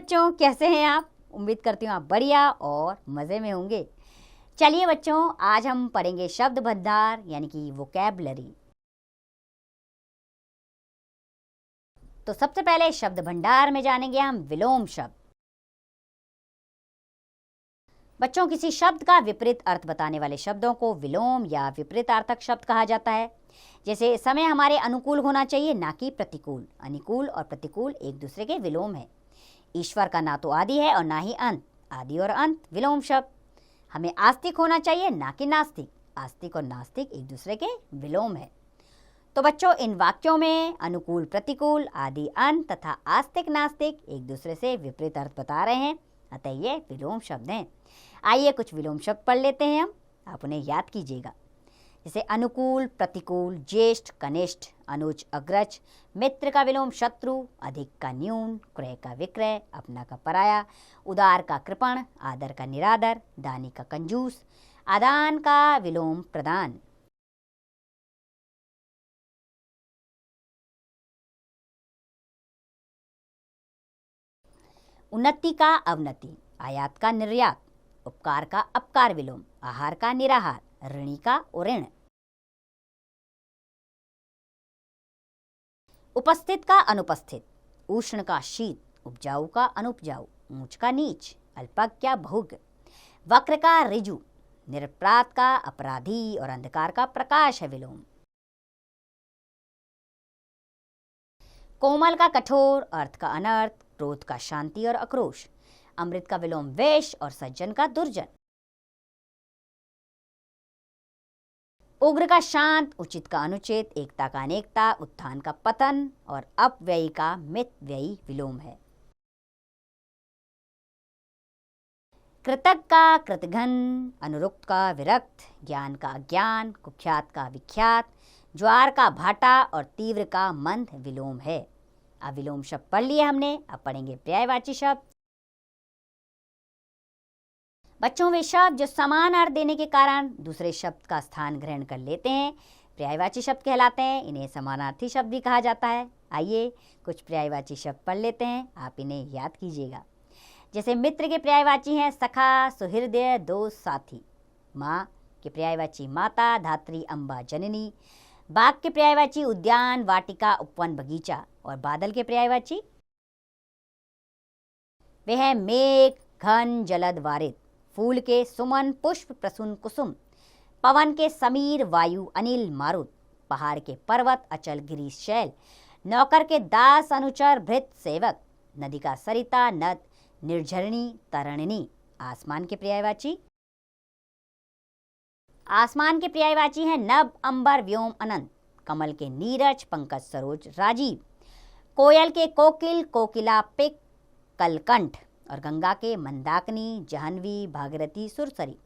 बच्चों, कैसे हैं आप? उम्मीद करती हूँ आप बढ़िया और मज़े में होंगे। चलिए बच्चों, आज हम पढ़ेंगे शब्द भंडार यानी कि वोकैबुलरी। तो सबसे पहले शब्द भंडार में जानेंगे हम विलोम शब्द। बच्चों, किसी शब्द का विपरीत अर्थ बताने वाले शब्दों को विलोम या विपरीतार्थक शब्द कहा जाता है। जैसे समय हमारे अनुकूल होना चाहिए, ना कि प्रतिकूल। अनुकूल और प्रतिकूल एक दूसरे के विलोम है। ईश्वर का ना तो आदि है और ना ही अंत। आदि और अंत विलोम शब्द। हमें आस्तिक होना चाहिए, ना कि नास्तिक। आस्तिक और नास्तिक एक दूसरे के विलोम है। तो बच्चों, इन वाक्यों में अनुकूल प्रतिकूल, आदि अंत तथा आस्तिक नास्तिक एक दूसरे से विपरीत अर्थ बता रहे हैं, अतः ये विलोम शब्द हैं। आइए कुछ विलोम शब्द पढ़ लेते हैं हम, आप उन्हें याद कीजिएगा। जैसे अनुकूल प्रतिकूल, ज्येष्ठ कनिष्ठ, अनुज अग्रज, मित्र का विलोम शत्रु, अधिक का न्यून, क्रय का विक्रय, अपना का पराया, उदार का कृपण, आदर का निरादर, दानी का कंजूस, आदान का विलोम प्रदान। उन्नति का अवनति, आयात का निर्यात, उपकार का अपकार विलोम, आहार का निराहार, ऋणी का उऋण। उपस्थित का अनुपस्थित, उष्ण का शीत, उपजाऊ का अनुपजाऊ, ऊंच का नीच, अल्पज्ञ का बहुज्ञ, वक्र का ऋजु, निरपराध का अपराधी और अंधकार का प्रकाश है विलोम। कोमल का कठोर, अर्थ का अनर्थ, क्रोध का शांति और आक्रोश, अमृत का विलोम विष और सज्जन का दुर्जन। उग्र का शांत, उचित का अनुचित, एकता का अनेकता, उत्थान का पतन और अपव्ययी का मितव्ययी विलोम है। कृतज्ञ का कृतघ्न, अनुरुक्त का विरक्त, ज्ञान का अज्ञान, कुख्यात का विख्यात, ज्वार का भाटा और तीव्र का मंद विलोम है। अब विलोम शब्द पढ़ लिए हमने, अब पढ़ेंगे पर्यायवाची शब्द। बच्चों, वे शब्द जो समान अर्थ देने के कारण दूसरे शब्द का स्थान ग्रहण कर लेते हैं पर्यायवाची शब्द कहलाते हैं। इन्हें समानार्थी शब्द भी कहा जाता है। आइए कुछ पर्यायवाची शब्द पढ़ लेते हैं, आप इन्हें याद कीजिएगा। जैसे मित्र के पर्यायवाची हैं सखा, सुहृदय, दोस्त, साथी। माँ के पर्यायवाची माता, धात्री, अम्बा, जननी। बाग के पर्यायवाची उद्यान, वाटिका, उपवन, बगीचा। और बादल के पर्यायवाची वे हैं मेघ, घन, जलद, वारिद। फूल के सुमन, पुष्प, प्रसून, कुसुम। पवन के समीर, वायु, अनिल, मारुत। पहाड़ के पर्वत, अचल, गिरी, शैल। नौकर के दास, अनुचर, भृत, सेवक। नदी का सरिता, नद, निर्झरणी, तरणिनी। आसमान के पर्यायवाची हैं नभ, अंबर, व्योम, अनंत। कमल के नीरज, पंकज, सरोज, राजीव। कोयल के कोकिल, कोकिला, पिक, कलकंठ। और गंगा के मंदाकिनी, जाह्नवी, भागीरथी, सुरसरी।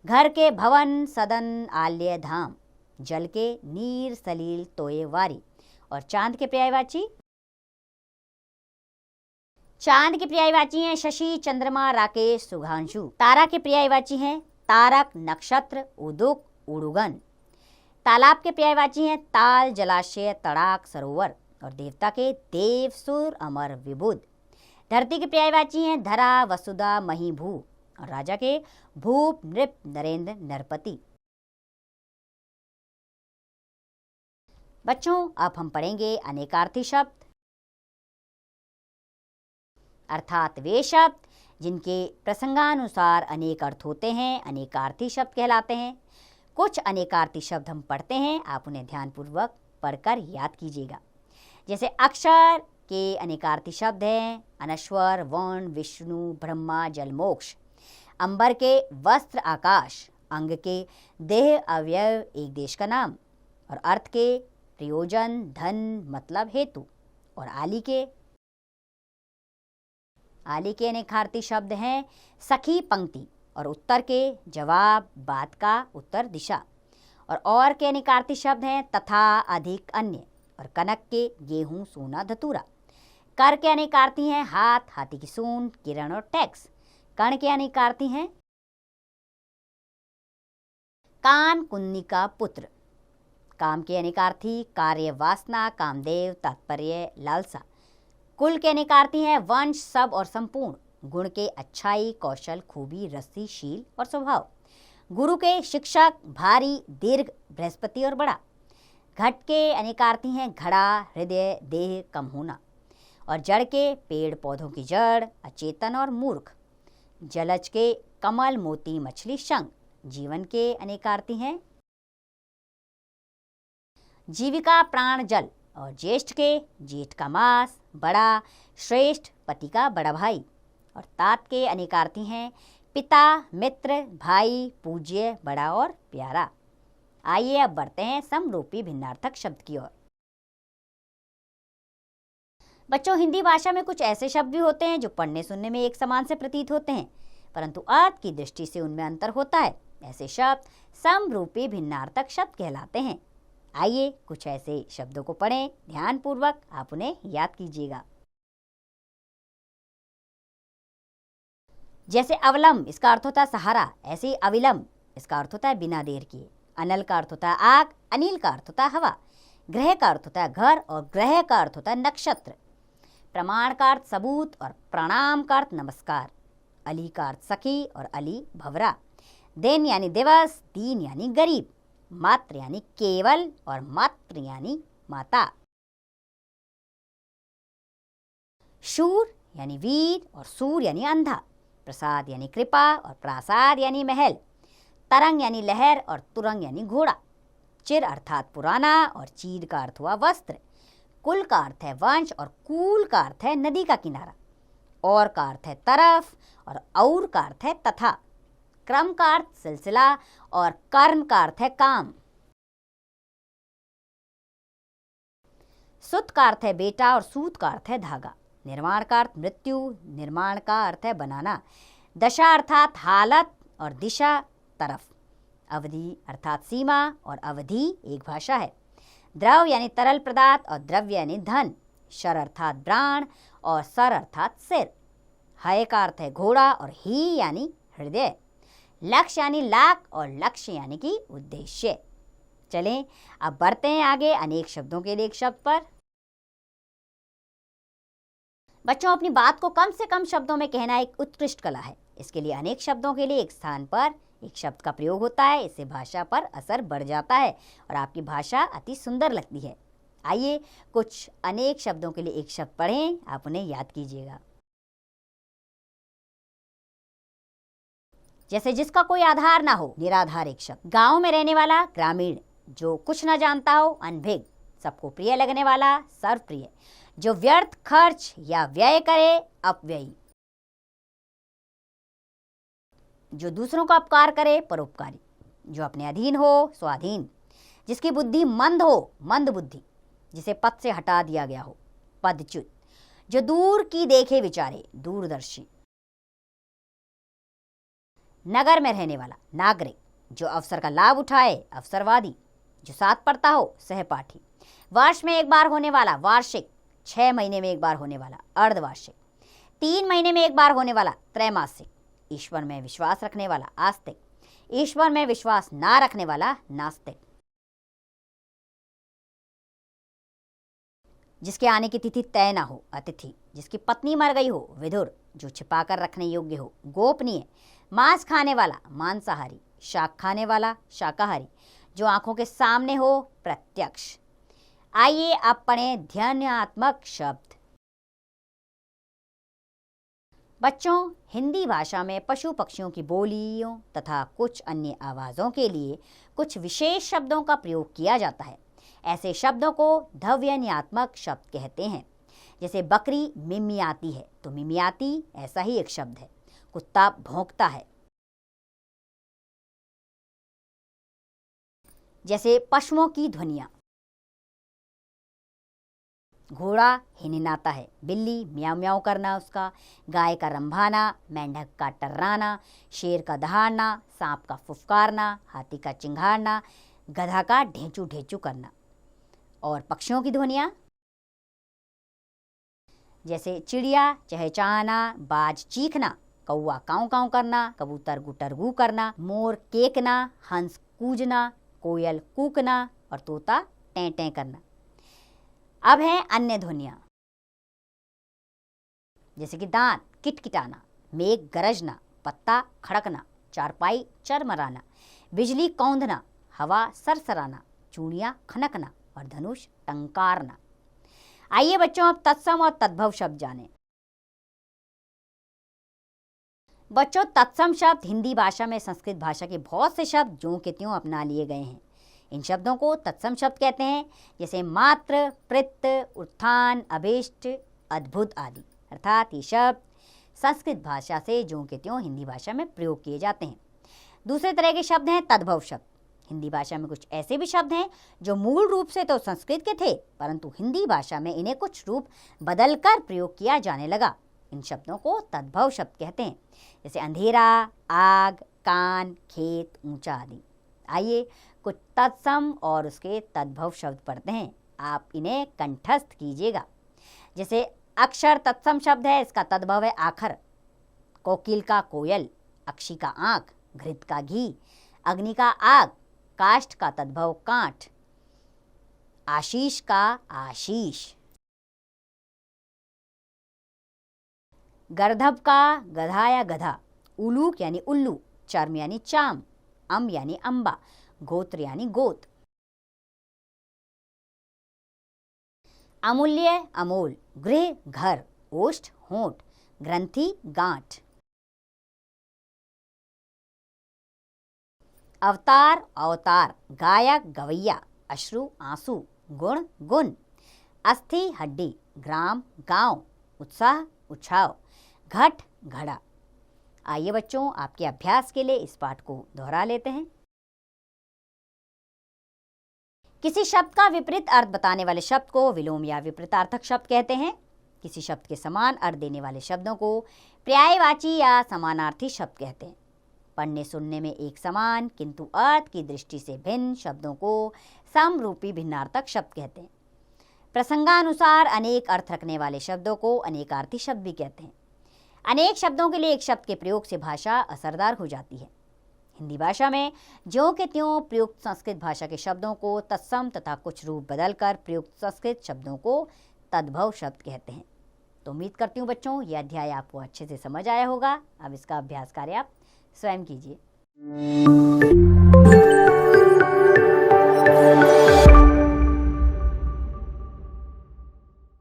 घर के भवन, सदन, आल्य, धाम। जल के नीर, सलील, तोये, वारी। और चांद के पर्यायवाची हैं शशि, चंद्रमा, राकेश, सुधांशु। तारा के पर्यायवाची हैं तारक, नक्षत्र, उदुक, उड़ुगन। तालाब के पर्यायवाची हैं ताल, जलाशय, तड़ाक, सरोवर। और देवता के देव, सुर, अमर, विबुध। धरती के पर्यायवाची हैं धरा, वसुधा, मही, भू। और राजा के भूप, नृप, नरेंद्र, नरपति। बच्चों, अब हम पढ़ेंगे अनेकार्थी शब्द, अर्थात वे शब्द जिनके प्रसंगानुसार अनेक अर्थ होते हैं अनेकार्थी शब्द कहलाते हैं। कुछ अनेकार्थी शब्द हम पढ़ते हैं, आप उन्हें ध्यानपूर्वक पढ़कर याद कीजिएगा। जैसे अक्षर के अनेकार्थी शब्द हैं अनश्वर, वर्ण, विष्णु, ब्रह्मा, जल, मोक्ष। अंबर के वस्त्र, आकाश। अंग के देह, अवयव, एक देश का नाम। और अर्थ के प्रयोजन, धन, मतलब, हेतु। और आली के अनेकार्थी शब्द हैं सखी, पंक्ति। और उत्तर के जवाब, बात का उत्तर, दिशा। और के अनेकार्थी शब्द हैं तथा, अधिक, अन्य। और कनक के गेहूं, सोना, धतूरा। कर के अनेकार्थी हैं हाथ, हाथी की सूंड, किरण और टैक्स। कर्ण के अनेकार्थी हैं कान, कुन्नी का पुत्र। काम के अनेकार्थी कार्य, वासना, कामदेव, तात्पर्य, लालसा। कुल के अनेकार्थी हैं वंश, सब और संपूर्ण। गुण के अच्छाई, कौशल, खूबी, रस्सी, शील और स्वभाव। गुरु के शिक्षक, भारी, दीर्घ, बृहस्पति और बड़ा। घट के अनेकार्थी हैं घड़ा, हृदय, देह, कम होना। और जड़ के पेड़ पौधों की जड़, अचेतन और मूर्ख। जलज के कमल, मोती, मछली, शंख। जीवन के अनेकार्थी हैं जीविका, प्राण, जल। और ज्येष्ठ के जेठ का मास, बड़ा, श्रेष्ठ, पति का बड़ा भाई। और तात के अनेकार्थी हैं पिता, मित्र, भाई, पूज्य, बड़ा और प्यारा। आइए अब बढ़ते हैं समरूपी भिन्नार्थक शब्द की ओर। बच्चों, हिंदी भाषा में कुछ ऐसे शब्द भी होते हैं जो पढ़ने सुनने में एक समान से प्रतीत होते हैं, परंतु अर्थ की दृष्टि से उनमें अंतर होता है। ऐसे शब्द समरूपी भिन्नार्थक शब्द कहलाते हैं। आइए कुछ ऐसे शब्दों को पढ़ें, ध्यानपूर्वक आप उन्हें याद कीजिएगा। जैसे अवलंब, इसका अर्थ होता है सहारा। ऐसे ही अविलंब, इसका अर्थ होता है बिना देर किए। अनल का अर्थ होता है आग, अनिल का अर्थ होता है हवा। ग्रह का अर्थ होता है घर और ग्रह का अर्थ होता है नक्षत्र। प्रमाण का अर्थ सबूत और प्रणाम का अर्थ नमस्कार। अली का अर्थ सखी और अली भवरा। दिन यानी दिवस, दीन यानी गरीब। मात्र यानी केवल और मात्र यानी माता। शूर यानी वीर और सूर यानी अंधा। प्रसाद यानी कृपा और प्रासाद यानी महल। तरंग यानी लहर और तुरंग यानी घोड़ा। चिर अर्थात पुराना और चीर का अर्थ हुआ वस्त्र। कुल का अर्थ है वंश और कूल का अर्थ है नदी का किनारा। और का अर्थ है तरफ और का अर्थ है तथा। क्रम का अर्थ सिलसिला और कर्म का अर्थ है काम। सुत का अर्थ है बेटा और सूत का अर्थ है धागा। निर्माण का अर्थ मृत्यु, निर्माण का अर्थ है बनाना। दशा अर्थात हालत और दिशा तरफ। अवधि अर्थात सीमा और अवधि एक भाषा है। द्रव यानी तरल पदार्थ और द्रव्य यानी धन। शर अर्थात प्राण और सर अर्थात सिर। हय का अर्थ है घोड़ा और ही यानी हृदय। लक्ष्य यानी लाख और लक्ष्य यानी कि उद्देश्य। चलें अब बढ़ते हैं आगे अनेक शब्दों के लिए एक शब्द पर। बच्चों, अपनी बात को कम से कम शब्दों में कहना एक उत्कृष्ट कला है। इसके लिए अनेक शब्दों के लिए एक स्थान पर एक शब्द का प्रयोग होता है। इससे भाषा पर असर बढ़ जाता है और आपकी भाषा अति सुंदर लगती है। आइए कुछ अनेक शब्दों के लिए एक शब्द पढ़ें, आप उन्हें याद कीजिएगा। जैसे जिसका कोई आधार ना हो, निराधार एक शब्द। गांव में रहने वाला, ग्रामीण। जो कुछ ना जानता हो, अनभिज्ञ। सबको प्रिय लगने वाला, सर्वप्रिय। जो व्यर्थ खर्च या व्यय करे, अपव्ययी। जो दूसरों का उपकार करे, परोपकारी। जो अपने अधीन हो, स्वाधीन। जिसकी बुद्धि मंद हो, मंद बुद्धि। जिसे पद से हटा दिया गया हो, पदच्युत। जो दूर की देखे विचारे, दूरदर्शी। नगर में रहने वाला, नागरिक। जो अवसर का लाभ उठाए, अवसरवादी। जो साथ पढ़ता हो, सहपाठी। वर्ष में एक बार होने वाला, वार्षिक। 6 महीने में एक बार होने वाला, अर्धवार्षिक। 3 महीने में एक बार होने वाला, त्रैमासिक। ईश्वर में विश्वास रखने वाला, आस्तिक। ईश्वर में विश्वास ना रखने वाला, नास्तिक। जिसके आने की तिथि तय ना हो, अतिथि। जिसकी पत्नी मर गई हो, विधुर। जो छिपाकर रखने योग्य हो, गोपनीय। मांस खाने वाला, मांसाहारी। शाक खाने वाला, शाकाहारी। जो आंखों के सामने हो, प्रत्यक्ष। आइए अब पढ़ें ध्यानात्मक शब्द। बच्चों, हिंदी भाषा में पशु पक्षियों की बोलियों तथा कुछ अन्य आवाज़ों के लिए कुछ विशेष शब्दों का प्रयोग किया जाता है। ऐसे शब्दों को ध्वन्यात्मक शब्द कहते हैं। जैसे बकरी मिमियाती है, तो मिमियाती ऐसा ही एक शब्द है। कुत्ता भौंकता है। जैसे पशुओं की ध्वनियाँ। घोड़ा हिनहिनाता है, बिल्ली म्याऊ म्याऊ करना उसका, गाय का रंभाना, मेंढक का टर्राना, शेर का दहाड़ना, सांप का फुफकारना, हाथी का चिंघाड़ना, गधा का ढेंचू ढेंचू करना। और पक्षियों की ध्वनियाँ जैसे चिड़िया चहचहाना, बाज चीखना, कौवा काऊ काऊ करना, कबूतर गुटरगू करना, मोर केकना, हंस कूजना, कोयल कूकना और तोता टें टें करना। अब हैं अन्य ध्वनियाँ। जैसे कि दांत किटकिटाना, मेघ गरजना, पत्ता खड़कना, चारपाई चरमराना, बिजली कौंधना, हवा सरसराना, चूड़ियां खनकना और धनुष टंकारना। आइए बच्चों, अब तत्सम और तद्भव शब्द जानें। बच्चों, तत्सम शब्द हिंदी भाषा में संस्कृत भाषा के बहुत से शब्द ज्यों के त्यों अपना लिए गए हैं। इन शब्दों को तत्सम शब्द कहते हैं, जैसे मात्र, प्रत, उत्थान, अभीष्ट, अद्भुत आदि। अर्थात ये शब्द संस्कृत भाषा से ज्यों के त्यों हिंदी भाषा में प्रयोग किए जाते हैं। दूसरे तरह के शब्द हैं तद्भव शब्द। हिंदी भाषा में कुछ ऐसे भी शब्द हैं जो मूल रूप से तो संस्कृत के थे, परंतु हिंदी भाषा में इन्हें कुछ रूप बदलकर प्रयोग किया जाने लगा। इन शब्दों को तद्भव शब्द कहते हैं, जैसे अंधेरा, आग, कान, खेत, ऊंचा आदि। आइए कुछ तत्सम और उसके तद्भव शब्द पढ़ते हैं, आप इन्हें कंठस्थ कीजिएगा। जैसे अक्षर तत्सम शब्द है, इसका तद्भव है आखर। कोकिल का कोयल, अक्षी का आंख, घृत का घी, अग्नि का आग, काष्ठ का तद्भव कांठ, आशीष का आशीष, गर्दभ का गधा या गधा, उलूक यानी उल्लू, चर्म यानी चाम, अम्ब यानी अंबा, गोत्र यानी गोत। अमूल्य अमोल, गृह घर, ओष्ठ होंठ, ग्रंथि गांठ। अवतार अवतार, गायक गवैया, अश्रु आंसू, गुण गुण, अस्थि हड्डी, ग्राम गांव, उत्साह उछाव, घट घड़ा। आइए बच्चों, आपके अभ्यास के लिए इस पाठ को दोहरा लेते हैं। किसी शब्द का विपरीत अर्थ बताने वाले शब्द को विलोम या विपरीतार्थक शब्द कहते हैं। किसी शब्द के समान अर्थ देने वाले शब्दों को पर्यायवाची या समानार्थी शब्द कहते हैं। पढ़ने सुनने में एक समान किंतु अर्थ की दृष्टि से भिन्न शब्दों को समरूपी भिन्नार्थक शब्द कहते हैं। प्रसंगानुसार अनेक अर्थ रखने वाले शब्दों को अनेकार्थी शब्द भी कहते हैं। अनेक शब्दों के लिए एक शब्द के प्रयोग से भाषा असरदार हो जाती है। हिंदी भाषा में ज्यों के त्यों प्रयुक्त संस्कृत भाषा के शब्दों को तत्सम तथा कुछ रूप बदलकर प्रयुक्त संस्कृत शब्दों को तद्भव शब्द कहते हैं। तो उम्मीद करती हूँ बच्चों, यह अध्याय आपको अच्छे से समझ आया होगा। अब इसका अभ्यास कार्य आप स्वयं कीजिए।